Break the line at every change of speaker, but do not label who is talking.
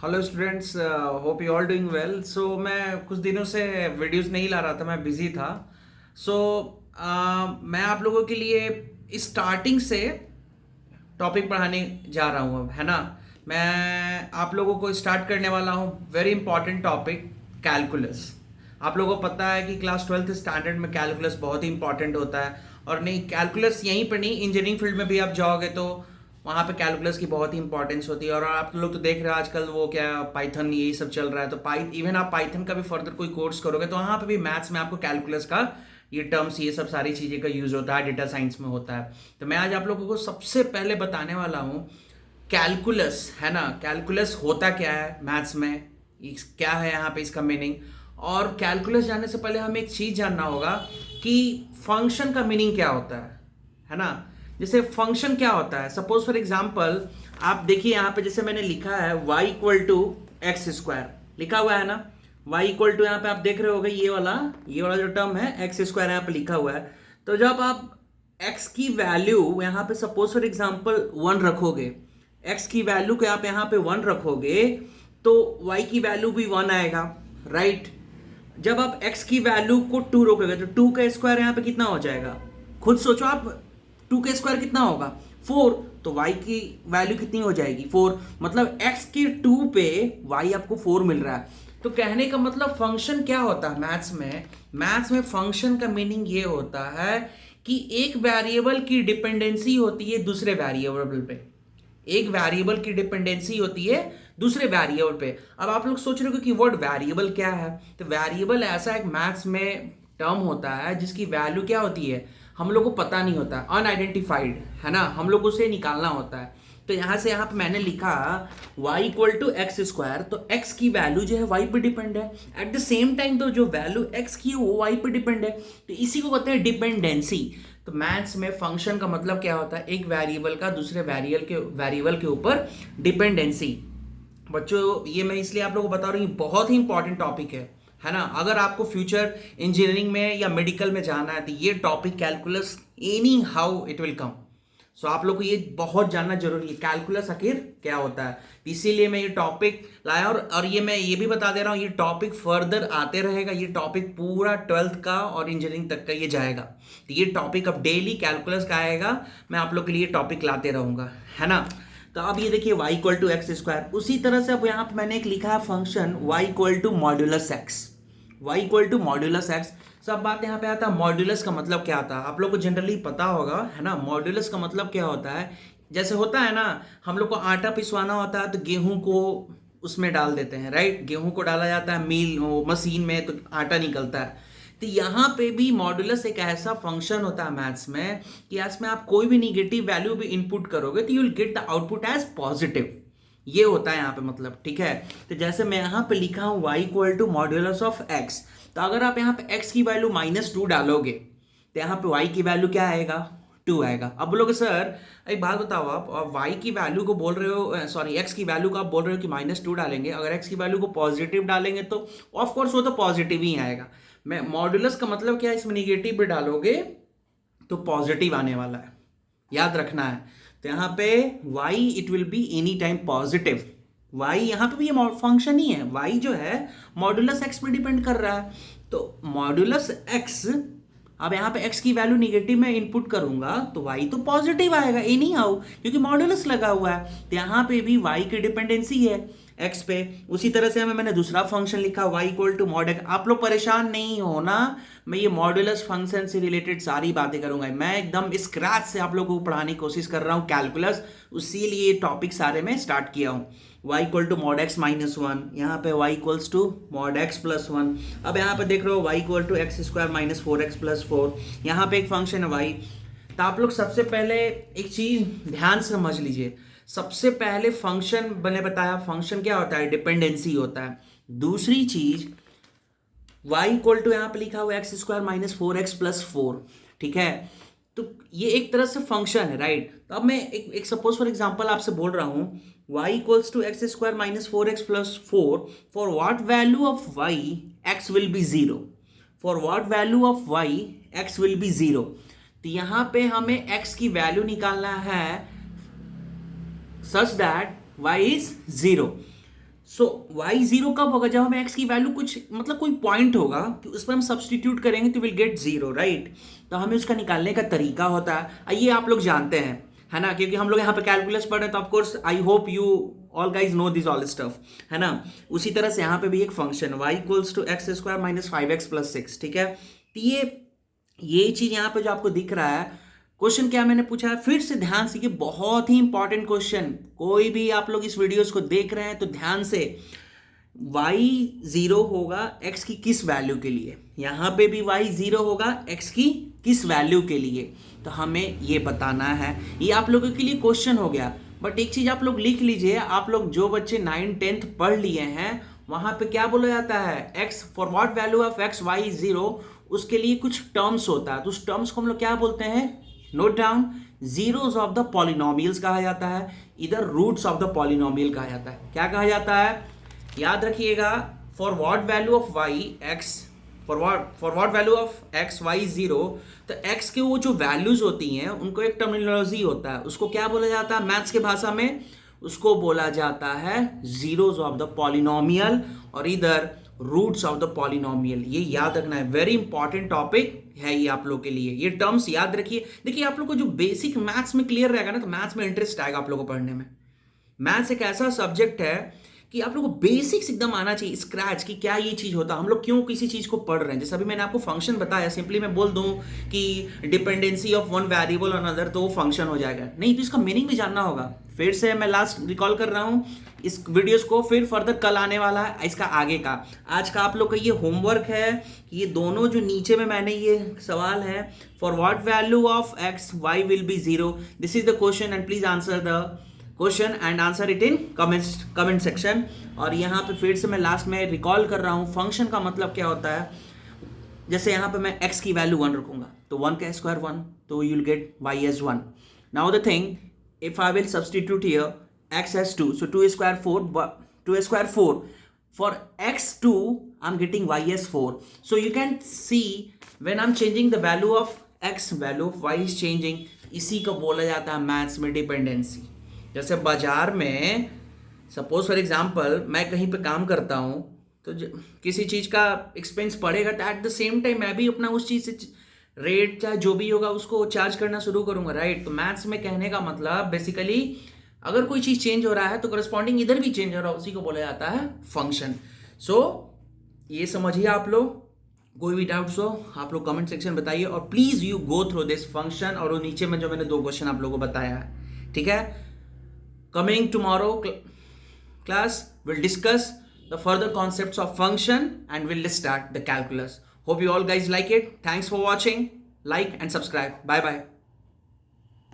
Hello students, hope you all doing well. So मैं कुछ दिनों से वीडियोस नहीं ला रहा था, मैं बिजी था। सो मैं आप लोगों के लिए स्टार्टिंग से टॉपिक पढ़ाने जा रहा हूँ अब, है ना। मैं आप लोगों को स्टार्ट करने वाला हूँ वेरी इंपॉर्टेंट टॉपिक, कैलकुलस। आप लोगों को पता है कि क्लास 12th स्टैंडर्ड में कैलकुलस बहुत ही इंपॉर्टेंट होता है। और नहीं, कैलकुलस यहीं पर नहीं, इंजीनियरिंग फील्ड में भी आप जाओगे तो वहाँ पे कैलकुलस की बहुत ही इंपॉर्टेंस होती है। और आप लोग तो देख रहे हो आजकल वो क्या पाइथन यही सब चल रहा है, तो इवन आप पाइथन का भी फर्दर कोई कोर्स करोगे तो वहाँ पे भी मैथ्स में आपको कैलकुलस का ये टर्म्स, ये सब सारी चीज़ें का यूज़ होता है, डेटा साइंस में होता है। तो मैं आज आप लोगों को सबसे पहले बताने वाला हूँ कैलकुलस, है ना। कैलकुलस होता क्या है मैथ्स में, क्या है यहाँ पे इसका मीनिंग। और कैलकुलस जानने से पहले हमें एक चीज़ जानना होगा कि फंक्शन का मीनिंग क्या होता है ना। जैसे फंक्शन क्या होता है, सपोज फॉर एग्जांपल आप देखिए यहाँ पे जैसे मैंने लिखा है y equal to x square लिखा हुआ है ना। y इक्वल टू यहाँ पे आप देख रहे होगे ये वाला जो टर्म है एक्स स्क्वायर यहाँ पे लिखा हुआ है। तो जब आप x की वैल्यू यहाँ पे सपोज फॉर एग्जांपल 1 रखोगे, x की वैल्यू को आप यहाँ पे 1 रखोगे तो y की वैल्यू भी 1 आएगा, राइट। जब आप x की वैल्यू को 2 रखोगे तो 2 का स्क्वायर यहाँ पे कितना हो जाएगा, खुद सोचो आप। 2 का स्क्वायर कितना होगा 4, तो y की वैल्यू कितनी हो जाएगी 4। मतलब x के 2 पे y आपको 4 मिल रहा है। तो कहने का मतलब फंक्शन क्या होता है मैथ्स में फंक्शन का मीनिंग ये होता है कि एक वेरिएबल की डिपेंडेंसी होती है दूसरे वेरिएबल पे। एक वेरिएबल की डिपेंडेंसी होती है दूसरे वेरिएबल पे। अब आप लोग सोच रहे हो कि वर्ड वेरिएबल क्या है। तो वेरिएबल ऐसा एक मैथ्स में टर्म होता है जिसकी वैल्यू क्या होती है हम लोग को पता नहीं होता, अनआइडेंटिफाइड, है ना। हम लोग उसे निकालना होता है। तो यहाँ पे मैंने लिखा y equal to x square, तो x की वैल्यू जो है y पे डिपेंड है। एट द सेम टाइम तो जो वैल्यू x की है वो y पे डिपेंड है, तो इसी को कहते हैं डिपेंडेंसी। तो मैथ्स में फंक्शन का मतलब क्या होता है, एक वेरिएबल का दूसरे वेरिएबल के ऊपर डिपेंडेंसी। बच्चों ये मैं इसलिए आप लोगों को बता रहा हूँ, बहुत ही इंपॉर्टेंट टॉपिक है ना। अगर आपको फ्यूचर इंजीनियरिंग में या मेडिकल में जाना है तो ये topic calculus anyhow it will come. So आप लोग को ये बहुत जानना जरूरी है कैलकुलस आखिर क्या होता है। इसीलिए मैं ये टॉपिक लाया। और ये मैं ये भी बता दे रहा हूँ, ये टॉपिक फर्दर आते रहेगा। ये टॉपिक पूरा 12th का और इंजीनियरिंग तक का ये जाएगा। तो ये टॉपिक अब डेली कैलकुलस का आएगा, मैं आप लोग के लिए टॉपिक लाते रहूँगा, है ना। तो अब ये देखिए y equal to x square, उसी तरह से अब यहाँ पे मैंने एक लिखा है function y equal to modulus x. y equal to modulus x. सब बात यहाँ पे आता है मॉड्यूलस का मतलब क्या आता है, आप लोग को जनरली पता होगा, है ना। मॉड्यूलस का मतलब क्या होता है, जैसे होता है ना हम लोग को आटा पिसवाना होता है तो गेहूं को उसमें डाल देते हैं, राइट। गेहूं को डाला जाता है मिल मशीन में तो आटा निकलता है। तो यहाँ पे भी मॉड्यूलस एक ऐसा फंक्शन होता है मैथ्स में कि इसमें आप कोई भी निगेटिव वैल्यू भी इनपुट करोगे तो you will get the output as positive. ये होता है यहाँ पे मतलब, ठीक है। तो जैसे मैं यहाँ पे लिखा हूँ y equal to modulus of x, तो अगर आप यहाँ पे x की वैल्यू -2 डालोगे तो यहाँ पे y की वैल्यू क्या आएगा 2 आएगा। अब बोलोगे सर एक बात बताओ, आप y की वैल्यू को बोल रहे हो, सॉरी x की वैल्यू को आप बोल रहे हो कि -2 डालेंगे, अगर x की वैल्यू को पॉजिटिव डालेंगे तो ऑफ कोर्स वो तो पॉजिटिव ही आएगा। मैं मॉड्यूलस का मतलब क्या है, इसमें निगेटिव भी डालोगे तो पॉजिटिव आने वाला है, याद रखना है। तो यहाँ पे y it will be any time positive. y यहाँ पे भी ये फंक्शन ही है, y जो है मॉड्यूलस x पे डिपेंड कर रहा है। तो मॉड्यूलस x, अब यहाँ पे x की वैल्यू निगेटिव में इनपुट करूंगा तो y तो पॉजिटिव आएगा एनी हाउ, क्योंकि मॉड्यूलस लगा हुआ है। तो यहाँ पे भी y की डिपेंडेंसी है x पे। उसी तरह से मैंने दूसरा फंक्शन लिखा y equal to mod x. आप लोग परेशान नहीं होना, मैं ये मॉड्यूलस फंक्शन से रिलेटेड सारी बातें करूंगा। मैं एकदम स्क्रैच से आप लोगों को पढ़ाने की कोशिश कर रहा हूँ कैलकुलस, इसीलिए टॉपिक सारे में स्टार्ट किया हूँ। y equal to mod x -1, यहाँ पे y equals to mod x plus 1। अब यहाँ पे देख रहे हो y equal to x square -4x plus 4, यहाँ पे एक फंक्शन है y। तो आप लोग सबसे पहले एक चीज ध्यान से समझ लीजिए। सबसे पहले फंक्शन मैंने बताया, फंक्शन क्या होता है, डिपेंडेंसी होता है। दूसरी चीज y इक्वल टू यहाँ पे लिखा हुआ एक्स स्क्वायर -4x प्लस 4, ठीक है। तो ये एक तरह से फंक्शन है, राइट। तो अब मैं एक सपोज फॉर एग्जांपल आपसे बोल रहा हूँ y equals to x square -4x plus 4, for what value of y x will be 0, for what value of y x will be 0। तो यहाँ पे हमें x की वैल्यू निकालना है such that y is 0। So y zero कब होगा? जब हमें एक्स की वैल्यू कुछ मतलब कोई पॉइंट होगा कि उस पर हम सब्सटीट्यूट करेंगे तो विल गेट जीरो, राइट? तो हमें उसका निकालने का तरीका होता है, ये आप लोग जानते हैं, है ना, क्योंकि हम लोग यहाँ पे कैलकुलस पढ़ रहे हैं, तो of course I hope you all guys know this all stuff, है ना। उसी तरह से यहाँ पे भी एक function y equals to x square minus 5x plus 6, ठीक है। तो ये चीज यहाँ पे जो आपको दिख रहा है, क्वेश्चन क्या मैंने पूछा है, फिर से ध्यान से, ये बहुत ही इंपॉर्टेंट क्वेश्चन, कोई भी आप लोग इस वीडियोस को देख रहे हैं तो ध्यान से, y जीरो होगा x की किस वैल्यू के लिए, यहां पे भी y जीरो होगा x की किस वैल्यू के लिए, तो हमें ये बताना है। ये आप लोगों के लिए क्वेश्चन हो गया। बट एक चीज आप लोग लिख लीजिए, आप लोग जो बच्चे 9th-10th पढ़ लिए हैं, वहां पे क्या बोला जाता है, x for what value of x y zero, उसके लिए कुछ टर्म्स होता है, तो उस टर्म्स को हम लोग क्या बोलते हैं, note down, zeros of the polynomials कहा जाता है, इधर रूट्स ऑफ द पॉलिनोमियल कहा जाता है। क्या कहा जाता है, याद रखिएगा, for what value of y x, for what value of x y zero, तो x के वो जो वैल्यूज होती हैं उनको एक टर्मिनोलॉजी होता है, उसको क्या बोला जाता है मैथ्स के भाषा में, उसको बोला जाता है जीरोस ऑफ द पॉलिनोमियल, और इधर रूट्स ऑफ द पॉलिनोमियल। ये याद रखना है, वेरी इंपॉर्टेंट टॉपिक है ये आप लोग के लिए, ये टर्म्स याद रखिए। देखिए आप लोग को जो बेसिक मैथ्स में क्लियर रहेगा ना, तो मैथ्स में इंटरेस्ट आएगा आप लोगों को पढ़ने में। मैथ्स एक ऐसा सब्जेक्ट है कि आप लोगों को बेसिक्स एकदम आना चाहिए, स्क्रैच, कि क्या ये चीज होता है, हम लोग क्यों किसी चीज को पढ़ रहे हैं। जैसे अभी मैंने आपको फंक्शन बताया, सिंपली मैं बोल दूं कि dependency of one variable on other, तो वो फंक्शन हो जाएगा, नहीं, तो इसका मीनिंग भी जानना होगा। फिर से मैं लास्ट रिकॉल कर रहा हूं इस वीडियोस को, फिर फर्दर कल आने वाला है इसका आगे का। आज का आप लोग का ये होमवर्क है कि ये दोनों जो नीचे में मैंने ये सवाल है, for what value of x y will be zero, this is the question and please answer the question and answer it in comment section. और यहाँ पे फिर से मैं लास्ट में रिकॉल कर रहा हूँ, फंक्शन का मतलब क्या होता है। जैसे यहाँ पे मैं x की वैल्यू 1 रखूंगा, तो 1 का स्क्वायर 1, तो you will get y as 1। Now the thing, if I will substitute here x as 2, so 2 square 4, 2 square 4, for x2 I'm getting y as 4. So you can see when I'm changing the value of x, value of y is changing। इसी को बोला जाता है maths में dependency. जैसे बाजार में suppose for example मैं कहीं पे काम करता हूँ, तो किसी चीज़ का एक्सपेंस पड़ेगा, तो एट द सेम टाइम मैं भी अपना उस चीज़ से रेट चाहे जो भी होगा उसको चार्ज करना शुरू करूँगा, राइट। तो मैथ्स में कहने का मतलब बेसिकली, अगर कोई चीज़ चेंज हो रहा है तो करस्पॉन्डिंग इधर भी चेंज हो रहा है, उसी को बोला जाता है फंक्शन। सो ये समझिए आप लोग, कोई भी डाउट्स हो आप लोग कमेंट सेक्शन बताइए, और please you go through this function, और वो नीचे में जो मैंने 2 क्वेश्चन आप लोगों को बताया है, ठीक है। Coming tomorrow class, we'll discuss the further concepts of function and we'll start the calculus. Hope you all guys like it. Thanks for watching. Like and subscribe. Bye bye.